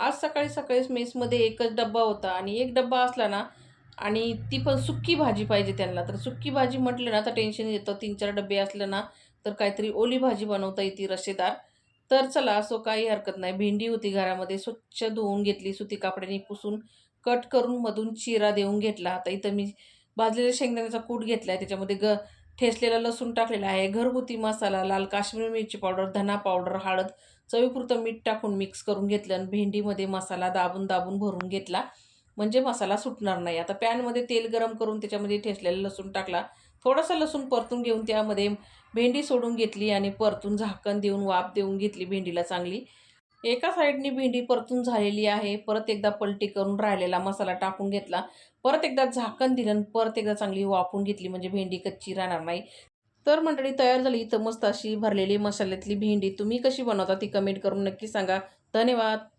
आज सकाळी सकाळीच मेसमध्ये एकच डब्बा होता आणि एक डब्बा असला ना आणि ती पण सुक्की भाजी पाहिजे त्यांना. तर सुक्की भाजी म्हटलं ना तर टेन्शन येतं. 3-4 डब्बे असले ना तर काहीतरी ओली भाजी बनवता येते रस्सेदार. तर चला असो काही हरकत नाही. भेंडी होती घरामध्ये स्वच्छ धुवून घेतली, सुती कापडाने पुसून कट करून मधून चिरा देऊन घेतला. आता इथं मी भाजलेल्या शेंगदाण्याचा कूट घेतलाय. त्याच्यामध्ये ठेचलेला लसूण टाकलेला आहे. घरगुती मसाला, लाल काश्मीरी मिरची पावडर, धना पावडर, हळद, चवीपुरतं मीठ टाकून मिक्स करून घेतलं आणि भेंडीमध्ये मसाला दाबून भरून घेतला. म्हणजे मसाला सुटणार नाही. आता पॅनमध्ये तेल गरम करून त्याच्यामध्ये ठेचलेला लसूण टाकला. थोडासा लसूण परतून घेऊन त्यामध्ये भेंडी सोडून घेतली आणि परतून झाकण देऊन वाफ देऊन घेतली भेंडीला चांगली. एका साईडनी भेंडी परतून झालेली आहे. परत एकदा पलटी करून राहिलेला मसाला टाकून घेतला. परत एकदा झाकण दिलं आणि परत एकदा चांगली वाफवून घेतली म्हणजे भेंडी कच्ची राहणार नाही. तर मंडळी तयार झाली इथं मस्त अशी भरलेली मसाल्यातली भेंडी. तुम्ही कशी बनवता ती कमेंट करून नक्की सांगा. धन्यवाद.